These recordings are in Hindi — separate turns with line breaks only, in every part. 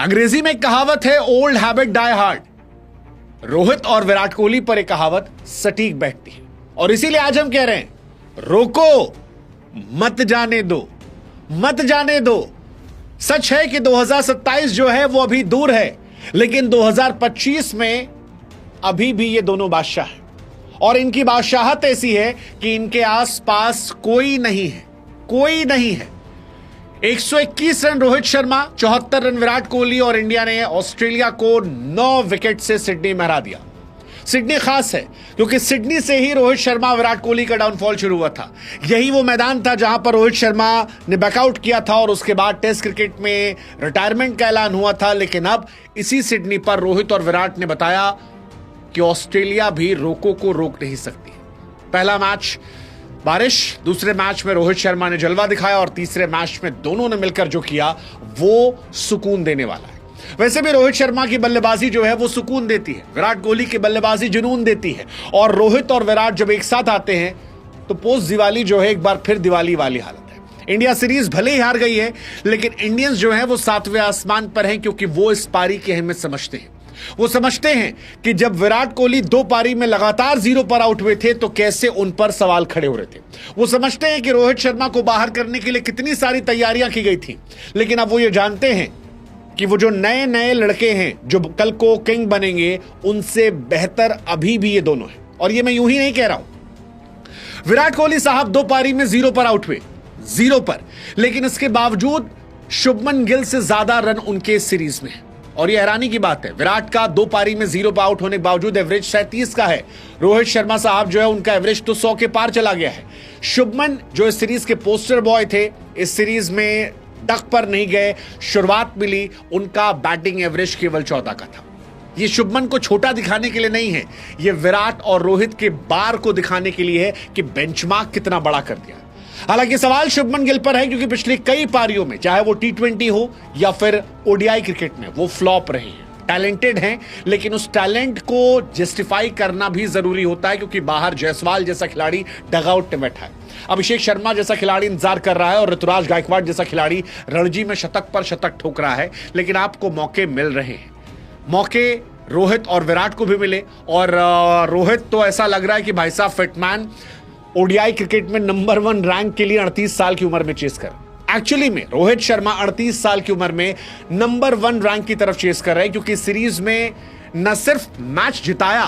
अंग्रेजी में एक कहावत है, old habit die hard. Rohit और विराट कोहली पर एक कहावत सटीक बैठती है और इसीलिए आज हम कह रहे हैं, रोको, मत जाने दो, मत जाने दो। सच है कि 2027 जो है वो अभी दूर है, लेकिन 2025 में अभी भी ये दोनों बादशाह हैं और इनकी बादशाहत ऐसी है कि इनके आसपास कोई नहीं है, कोई नहीं है। 121 रन रोहित शर्मा, 74 रन विराट कोहली और इंडिया ने ऑस्ट्रेलिया को 9 विकेट से सिडनी में हरा दिया। सिडनी खास है क्योंकि सिडनी से ही रोहित शर्मा विराट कोहली का डाउनफॉल शुरू हुआ था। यही वो मैदान था जहां पर रोहित शर्मा ने बैकआउट किया था और उसके बाद टेस्ट क्रिकेट में रिटायरमेंट का ऐलान हुआ था। लेकिन अब इसी सिडनी पर रोहित और विराट ने बताया कि ऑस्ट्रेलिया भी रोको को रोक नहीं सकती। पहला मैच बारिश, दूसरे मैच में रोहित शर्मा ने जलवा दिखाया और तीसरे मैच में दोनों ने मिलकर जो किया वो सुकून देने वाला है। वैसे भी रोहित शर्मा की बल्लेबाजी जो है वो सुकून देती है, विराट कोहली की बल्लेबाजी जुनून देती है और रोहित और विराट जब एक साथ आते हैं तो पोस्ट दिवाली जो है एक बार फिर दिवाली वाली हालत है। इंडिया सीरीज भले ही हार गई है, लेकिन इंडियंस जो है वो 7वें आसमान पर हैं क्योंकि वो इस पारी की अहमियत समझते हैं। वो समझते हैं कि जब विराट कोहली 2 पारी में लगातार 0 पर आउट हुए थे तो कैसे उन पर सवाल खड़े हो रहे थे। वो समझते हैं कि रोहित शर्मा को बाहर करने के लिए कितनी सारी तैयारियां की गई थी, लेकिन अब वो ये जानते हैं कि वो जो नए नए लड़के हैं जो कल को किंग बनेंगे, उनसे बेहतर अभी भी ये दोनों हैं। और ये मैं यूं ही नहीं कह रहा हूं। विराट कोहली साहब 2 पारी में 0 पर आउट हुए, 0 पर, लेकिन इसके बावजूद शुभमन गिल से ज्यादा रन उनके सीरीज में है। और ये हैरानी की बात है, विराट का 2 पारी में 0 पर आउट होने के बावजूद एवरेज 37 का है। रोहित शर्मा साहब जो है उनका एवरेज तो 100 के पार चला गया है। शुभमन जो इस सीरीज के पोस्टर बॉय थे, इस सीरीज में डक पर नहीं गए, शुरुआत मिली, उनका बैटिंग एवरेज केवल 14 का था। ये शुभमन को छोटा दिखाने के लिए नहीं है, ये विराट और रोहित के बार को दिखाने के लिए है कि बेंचमार्क कितना बड़ा कर दिया। हालांकि सवाल शुभमन गिल पर है क्योंकि पिछली कई पारियों में, चाहे वो T20 हो या फिर ओडीआई क्रिकेट में, वो फ्लॉप रहे हैं। टैलेंटेड हैं, लेकिन उस टैलेंट को जस्टिफाई करना भी जरूरी होता है क्योंकि बाहर जायसवाल जैसा खिलाड़ी डगआउट में बैठा है, अभिषेक शर्मा जैसा खिलाड़ी इंतजार कर रहा है और ऋतुराज गायकवाड़ जैसा खिलाड़ी रणजी में शतक पर शतक ठोक रहा है। लेकिन आपको मौके मिल रहे हैं। मौके रोहित और विराट को भी मिले और रोहित तो ऐसा लग रहा है कि भाई साहब फिटमैन ओडीआई क्रिकेट में नंबर 1 रैंक के लिए 38 साल की उम्र में चेस कर। एक्चुअली में रोहित शर्मा 38 साल की उम्र में नंबर 1 रैंक की तरफ चेस कर रहे हैं क्योंकि सीरीज में न सिर्फ मैच जिताया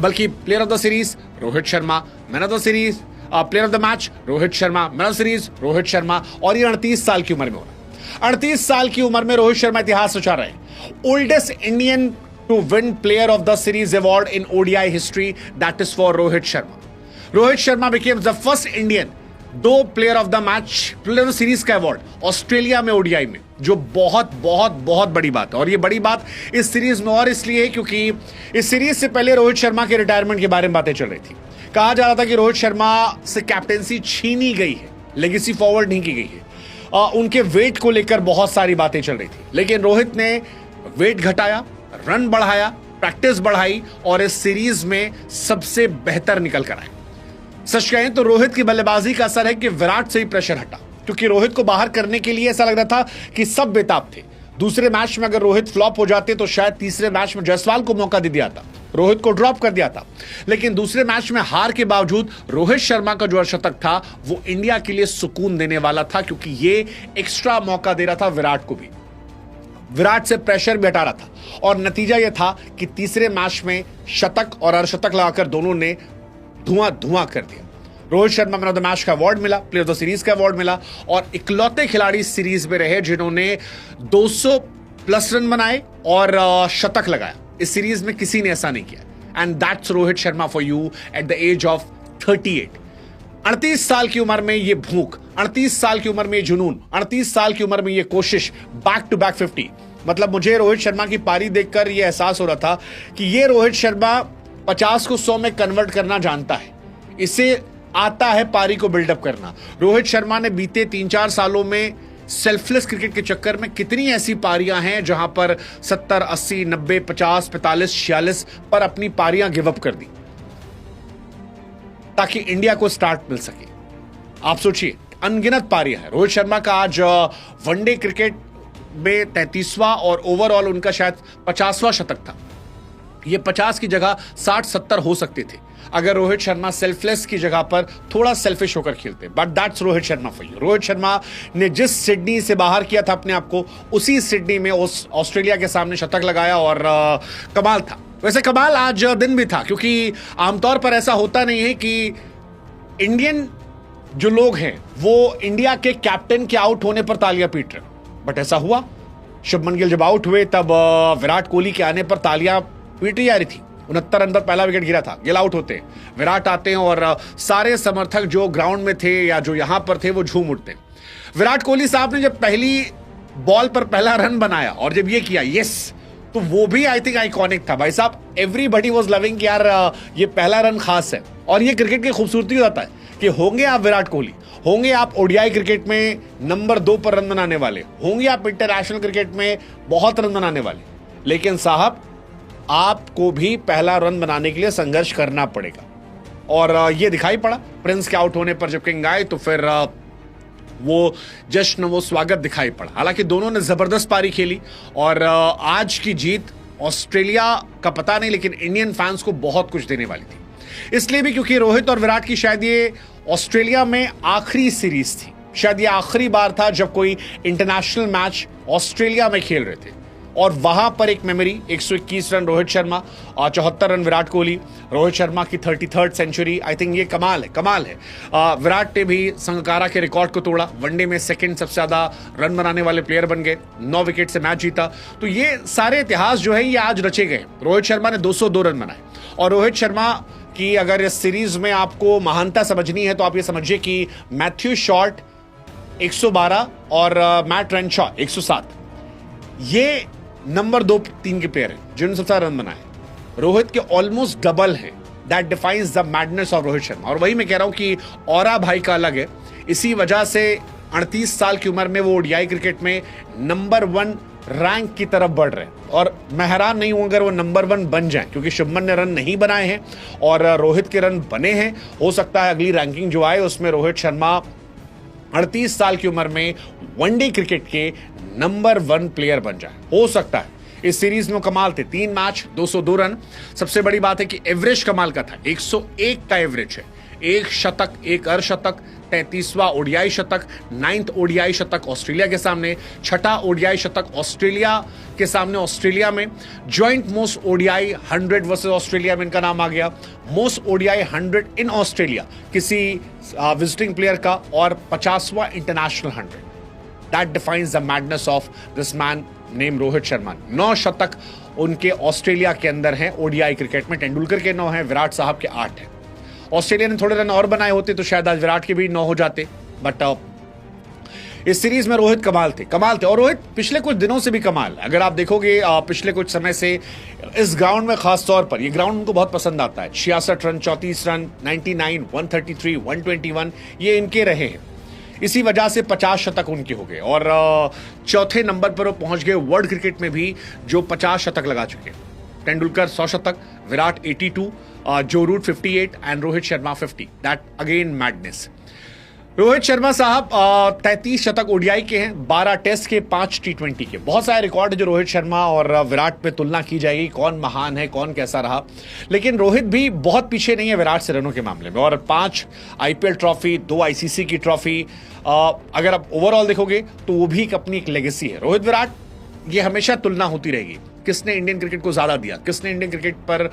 बल्कि player of the series Rohit Sharma, man of the series, player of the match Rohit Sharma, man of the series Rohit Sharma, और ये 38 साल की उम्र में हो रहा है। 38 साल की उम्र में रोहित शर्मा इतिहास रचा रहे हैं। Oldest Indian to win player of the series award in ODI history, that is for Rohit Sharma. Rohit Sharma became the first Indian 2 player of the match, player of series का अवार्ड ऑस्ट्रेलिया में ओडीआई में, जो बहुत बहुत बहुत बड़ी बात है। और ये बड़ी बात इस सीरीज में और इसलिए है क्योंकि इस सीरीज से पहले रोहित शर्मा के रिटायरमेंट के बारे में बातें चल रही थी। कहा जा रहा था कि रोहित शर्मा से कैप्टेंसी छीनी गई है, लेगेसी फॉरवर्ड नहीं की गई है। उनके वेट को लेकर बहुत सारी बातें चल रही थी, लेकिन रोहित ने वेट घटाया, रन बढ़ाया, प्रैक्टिस बढ़ाई और इस सीरीज में सबसे बेहतर निकल कर आए। सच कहें तो रोहित की बल्लेबाजी का असर है कि विराट से ही प्रेशर हटा, क्योंकि रोहित को बाहर करने के लिए ऐसा लग रहा था कि सब बेताब थे। दूसरे मैच में अगर रोहित फ्लॉप हो जाते तो शायद तीसरे मैच में जायसवाल को मौका दे दिया था, रोहित को ड्रॉप कर दिया था। लेकिन दूसरे मैच में हार के बावजूद रोहित शर्मा का जो अर्धशतक था वो इंडिया के लिए सुकून देने वाला था, क्योंकि ये एक्स्ट्रा मौका दे रहा था विराट को भी, विराट से प्रेशर भी हटा रहा था। और नतीजा यह था कि तीसरे मैच में शतक और अर्धशतक लगाकर दोनों ने धुआं कर दिया। Rohit Sharma man of the match का अवार्ड मिला, प्लेयर ऑफ द सीरीज का अवार्ड मिला और इकलौते खिलाड़ी इस सीरीज में रहे जिन्होंने 200 प्लस रन बनाए और शतक लगाया। इस सीरीज में किसी ने ऐसा नहीं किया। And that's Rohit Sharma for you at the age of 38। 38 साल की उम्र में ये भूख, 38 साल की उम्र में ये जुनून, 38 साल की उम्र में ये कोशिश, बैक टू बैक 50। मतलब मुझे रोहित शर्मा की पारी देखकर यह एहसास हो रहा था कि ये रोहित शर्मा 50 को 100 में कन्वर्ट करना जानता है, इसे आता है पारी को बिल्डअप करना। रोहित शर्मा ने बीते 3-4 सालों में सेल्फलेस क्रिकेट के चक्कर में कितनी ऐसी पारियां हैं जहां पर 70, 80, 90, 50, 45, 46 पर अपनी पारियां गिवअप कर दी ताकि इंडिया को स्टार्ट मिल सके। आप सोचिए, अनगिनत पारियां हैं। रोहित शर्मा का आज वनडे क्रिकेट में 33वां और ओवरऑल उनका शायद 50वां शतक था। ये 50 की जगह 60-70 हो सकते थे अगर रोहित शर्मा सेल्फलेस की जगह पर थोड़ा सेल्फिश होकर खेलते। But that's Rohit Sharma for you. Rohit Sharma ने जिस सिडनी से बाहर किया था अपने आप को, उसी सिडनी में ऑस्ट्रेलिया के सामने शतक लगाया और कमाल था। वैसे कमाल आज दिन भी था, क्योंकि आमतौर पर ऐसा होता नहीं है कि इंडियन जो लोग हैं वो इंडिया के कैप्टन के आउट होने पर तालियां पीट रहे, बट ऐसा हुआ। शुभमन गिल जब आउट हुए तब विराट कोहली के आने पर तालियां पीटी जा रही थी। 69 रन पर पहला विकेट गिरा था, गिल आउट होते हैं, विराट आते हैं और सारे समर्थक जो ग्राउंड में थे या जो यहां पर थे वो झूम उठते हैं। विराट कोहली साहब ने जब पहली बॉल पर पहला रन बनाया और जब ये किया यस, तो वो भी आई थिंक आइकॉनिक था भाई साहब। एवरीबडी वाज लविंग कि यार ये पहला रन खास है। और ये क्रिकेट की खूबसूरती होता है कि होंगे आप विराट कोहली, होंगे आप ओडीआई क्रिकेट में नंबर 2 पर रन बनाने वाले, होंगे आप इंटरनेशनल क्रिकेट में बहुत रन बनाने वाले, लेकिन साहब आपको भी पहला रन बनाने के लिए संघर्ष करना पड़ेगा। और ये दिखाई पड़ा प्रिंस के आउट होने पर। जब किंग आए तो फिर वो जश्न, वो स्वागत दिखाई पड़ा। हालांकि दोनों ने जबरदस्त पारी खेली और आज की जीत ऑस्ट्रेलिया का पता नहीं, लेकिन इंडियन फैंस को बहुत कुछ देने वाली थी। इसलिए भी क्योंकि रोहित और विराट की शायद ये ऑस्ट्रेलिया में आखिरी सीरीज थी। शायद ये आखिरी बार था जब कोई इंटरनेशनल मैच ऑस्ट्रेलिया में खेल रहे थे। और वहां पर एक मेमोरी, 121 रन रोहित शर्मा और 74 रन विराट कोहली। रोहित शर्मा की 33rd सेंचुरी, आई थिंक ये कमाल है। विराट ने भी संगकारा के रिकॉर्ड को तोड़ा, वनडे में सेकंड सबसे ज्यादा रन बनाने वाले प्लेयर बन गए, 9 विकेट से मैच जीता। तो ये सारे इतिहास जो है ये आज रचे गए। रोहित शर्मा ने 202 रन बनाए और रोहित शर्मा की अगर इस सीरीज में आपको महानता समझनी है तो आप ये समझिए कि मैथ्यू शॉर्ट 112 और मैट रेनशॉ 107, ये नंबर 2-3 के प्लेयर हैं जिन्होंने सबसे ज्यादा रन बनाए। रोहित के ऑलमोस्ट डबल हैं। That defines the madness of Rohit Sharma. और वही मैं कह रहा हूं कि ऑरा भाई का अलग है। इसी वजह से 38 साल की उम्र में वो ओडीआई क्रिकेट में नंबर 1 रैंक की तरफ बढ़ रहे हैं। और मैं हैरान नहीं हूं अगर वो नंबर 1 बन जाए, क्योंकि शुभमन ने रन नहीं बनाए हैं और रोहित के रन बने हैं। हो सकता है अगली रैंकिंग जो आए उसमें रोहित शर्मा 38 साल की उम्र में वनडे क्रिकेट के नंबर 1 प्लेयर बन जाए, हो सकता है। इस सीरीज में कमाल थे, 3 मैच 202 रन। सबसे बड़ी बात है कि एवरेज कमाल का था, 101 का एवरेज है। एक शतक, एक अर्धशतक, 33वां ओडीआई शतक, 9th ओडीआई शतक ऑस्ट्रेलिया के सामने, 6ठा ओडीआई शतक ऑस्ट्रेलिया के सामने ऑस्ट्रेलिया में। Joint most ODI 100 versus Australia में इनका नाम आ गया। मोस्ट ओडीआई 100 इन ऑस्ट्रेलिया किसी विजिटिंग प्लेयर का, और 50वां international 100। That defines the madness of this man name Rohit Sharma. 9 शतक उनके ऑस्ट्रेलिया के अंदर हैं ओडीआई क्रिकेट में। तेंदुलकर के 9 हैं, विराट साहब के 8 हैं। ऑस्ट्रेलिया ने थोड़े रन और बनाए होते तो शायद आज विराट के भी 9 हो जाते। बट इस सीरीज में रोहित कमाल थे। और रोहित पिछले कुछ दिनों से भी कमाल। अगर आप देखोगे पिछले कुछ समय से इस ग्राउंड में खास तौर पर, ये ग्राउंड उनको बहुत पसंद आता है। 66 रन, 34 रन, 99, 133, 121 ये इनके रहे हैं। इसी वजह से 50 शतक उनके हो गए और चौथे नंबर पर वो पहुंच गए वर्ल्ड क्रिकेट में भी, जो 50 शतक लगा चुके। तेंदुलकर 100 शतक, Virat 82, Joe Root 58 and Rohit Sharma 50। That again madness. Rohit Sharma साहब 33 शतक ओडीआई के हैं, 12 टेस्ट के, 5 टी20 के। बहुत सारे रिकॉर्ड है जो रोहित शर्मा और विराट पे तुलना की जाएगी, कौन महान है, कौन कैसा रहा। लेकिन रोहित भी बहुत पीछे नहीं है विराट से रनों के मामले में। और 5 आईपीएल ट्रॉफी, 2 आईसीसी की ट्रॉफी, अगर आप ओवरऑल देखोगे तो वो भी अपनी एक लेगेसी है। रोहित विराट ये हमेशा तुलना होती रहेगी, किसने इंडियन क्रिकेट को ज्यादा दिया, किसने इंडियन क्रिकेट पर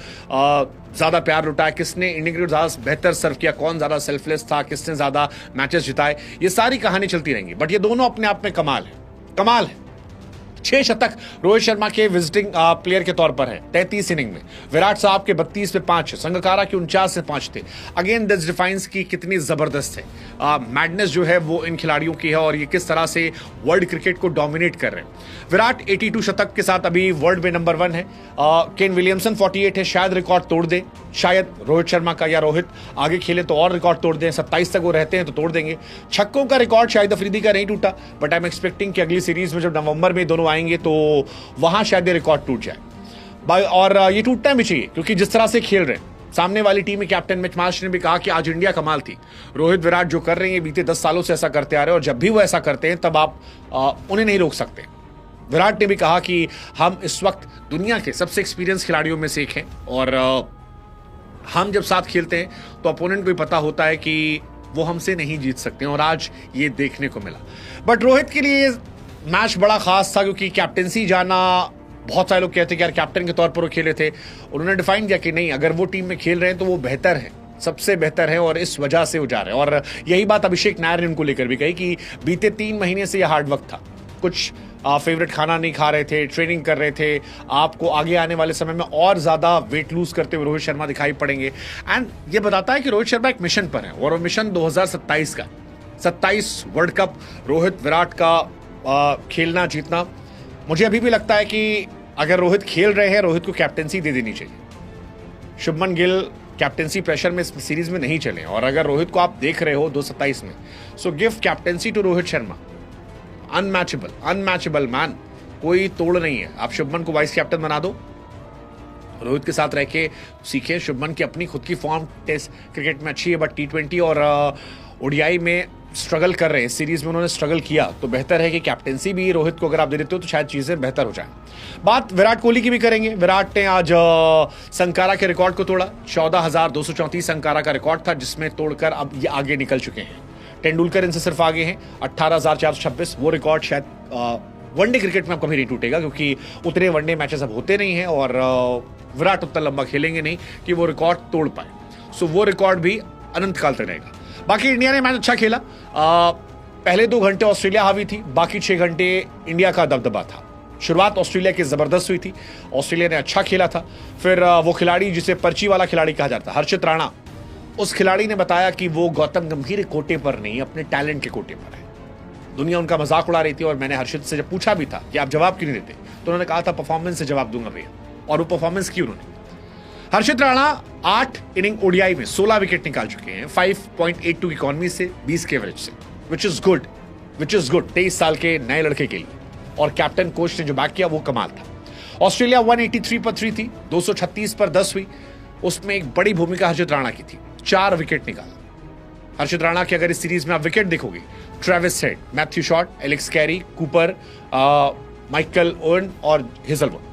ज्यादा प्यार लुटाया, किसने इंडियन क्रिकेट ज्यादा बेहतर सर्व किया, कौन ज्यादा सेल्फलेस था, किसने ज्यादा मैचेस जिताए। ये सारी कहानी चलती रहेंगी। बट ये दोनों अपने आप में कमाल है। 6 शतक रोहित शर्मा के विजिटिंग प्लेयर के तौर पर है 33 इनिंग में। विराट साहब के 32 पे 5 है, संगकारा के 49 से 5 थे। अगेन दिस डिफाइंस की कितनी जबरदस्त है मैडनेस जो है वो इन खिलाड़ियों की है और ये किस तरह से वर्ल्ड क्रिकेट को डोमिनेट कर रहे हैं। विराट 82 शतक के साथ अभी वर्ल्ड में नंबर 1 है। केन विलियमसन 48 है, शायद रिकॉर्ड तोड़ दे, शायद रोहित शर्मा का, या रोहित आगे खेले तो और रिकॉर्ड तोड़ दें। 27 तक वो रहते हैं तो तोड़ देंगे। छक्कों का रिकॉर्ड शायद अफरीदी का नहीं टूटा, बट आई एम एक्सपेक्टिंग कि अगली सीरीज में जब नवंबर में दोनों आएंगे तो वहां शायद ये रिकॉर्ड टूट जाए। और ये टूटना भी चाहिए, क्योंकि जिस तरह से खेल रहे हैं सामने वाली टीम में, कैप्टन मिच मार्श ने भी कहा कि आज इंडिया कमाल थी। रोहित विराट जो कर रहे हैं बीते 10 सालों से ऐसा करते आ रहे हैं, और जब भी वो ऐसा करते हैं तब आप उन्हें नहीं रोक सकते। विराट ने भी कहा कि हम इस वक्त दुनिया के सबसे एक्सपीरियंस खिलाड़ियों में से एक हैं और हम जब साथ खेलते हैं तो अपोनेंट को भी पता होता है कि वो हमसे नहीं जीत सकते हैं और आज ये देखने को मिला। बट रोहित के लिए मैच बड़ा खास था क्योंकि कैप्टेंसी जाना, बहुत सारे लोग कहते हैं कि यार कैप्टन के तौर पर वो खेले थे, उन्होंने डिफाइन किया कि नहीं, अगर वो टीम में खेल रहे हैं तो वो बेहतर है, सबसे बेहतर है और इस वजह से वो जा रहे हैं। और यही बात अभिषेक नायर ने उनको लेकर भी कही कि बीते 3 महीने से यह हार्ड वर्क था, कुछ फेवरेट खाना नहीं खा रहे थे, ट्रेनिंग कर रहे थे, आपको आगे आने वाले समय में और ज्यादा वेट लूज करते हुए रोहित शर्मा दिखाई पड़ेंगे। एंड ये बताता है कि रोहित शर्मा एक मिशन पर है और वो मिशन 2027 का, 27 वर्ल्ड कप रोहित विराट का खेलना जीतना। मुझे अभी भी लगता है कि अगर रोहित खेल रहे हैं, रोहित को कैप्टेंसी दे देनी चाहिए। शुभमन गिल कैप्टेंसी प्रेशर में इस सीरीज में नहीं चले और अगर रोहित को आप देख रहे हो 2027 में, so give captaincy to Rohit Sharma. Unmatchable man, कोई तोड़ नहीं है। आप शुभमन को वाइस कैप्टन बना दो, रोहित के साथ रह के सीखे। शुभमन की अपनी खुद की फॉर्म टेस्ट क्रिकेट में अच्छी है, बट T20 और ओडीआई में स्ट्रगल कर रहे हैं। सीरीज में उन्होंने स्ट्रगल किया, तो बेहतर है कि कैप्टेंसी भी रोहित को अगर आप दे देते हो तो शायद चीजें बेहतर हो जाए। बात विराट कोहली की भी करेंगे। विराट ने आज संकारा के रिकॉर्ड को तोड़ा। 14,234 संकारा का रिकॉर्ड था, जिसमें तोड़कर अब ये आगे निकल चुके हैं। तेंदुलकर इनसे सिर्फ आगे हैं, 18,426। वो रिकॉर्ड शायद वनडे क्रिकेट में अब कभी नहीं टूटेगा क्योंकि उतने वनडे मैचेस अब होते नहीं हैं और विराट उतना लंबा खेलेंगे नहीं कि वो रिकॉर्ड तोड़ पाए। सो वो रिकॉर्ड भी अनंत काल तक रहेगा। बाकी इंडिया ने मैच अच्छा खेला। पहले 2 घंटे ऑस्ट्रेलिया हावी थी, बाकी 6 घंटे इंडिया का दबदबा था। शुरुआत ऑस्ट्रेलिया की जबरदस्त हुई थी, ऑस्ट्रेलिया ने अच्छा खेला था। फिर वो खिलाड़ी जिसे पर्ची वाला खिलाड़ी कहा जाता है, हर्षित राणा, उस खिलाड़ी ने बताया कि वो गौतम गंभीर के कोटे पर नहीं, अपने टैलेंट के कोटे पर है। दुनिया उनका मजाक उड़ा रही थी और मैंने हर्षित से जब पूछा भी था कि आप जवाब क्यों नहीं देते, तो उन्होंने कहा था परफॉर्मेंस से जवाब दूंगा भैया, और वो परफॉर्मेंस की उन्होंने। हर्षित राणा 8 इनिंग ओडीआई में 16 विकेट निकाल चुके हैं, 5.82 इकोनॉमी से, 20 के एवरेज से, विच इज गुड 23 साल के नए लड़के के लिए। और कैप्टन कोच ने जो बैक किया वो कमाल था। ऑस्ट्रेलिया 183 पर 3 थी, 236 पर 10 हुई। उसमें एक बड़ी भूमिका हर्षित राणा की थी, 4 विकेट निकाला। हर्षित राणा की अगर इस सीरीज में आप विकेट देखोगे, Travis Head, Matthew Short, Alex Carey, Cooper, Michael Owen और Hazlewood.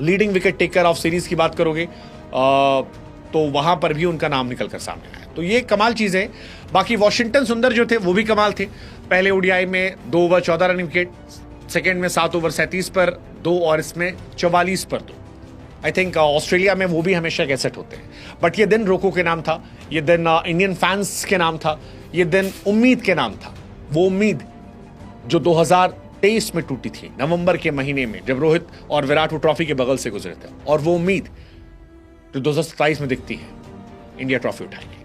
Leading wicket taker of series की बात करोगे तो वहां पर भी उनका नाम निकलकर सामने आया, तो ये कमाल चीज है। बाकी वॉशिंगटन सुंदर जो थे वो भी कमाल थे। पहले ओडीआई में 2 ओवर 14 रन विकेट, सेकेंड में 7 ओवर 37 पर 2 और इसमें 44 पर 2। आई थिंक ऑस्ट्रेलिया में वो भी हमेशा एक एसेट होते हैं। बट ये दिन रोको के नाम था, ये दिन इंडियन फैंस के नाम था, ये दिन उम्मीद के नाम था। वो उम्मीद जो 2023 में टूटी थी, नवंबर के महीने में, जब रोहित और विराट वो ट्रॉफी के बगल से गुजरे थे, और वो उम्मीद जो 2027 में दिखती है, इंडिया ट्रॉफी उठाएगी।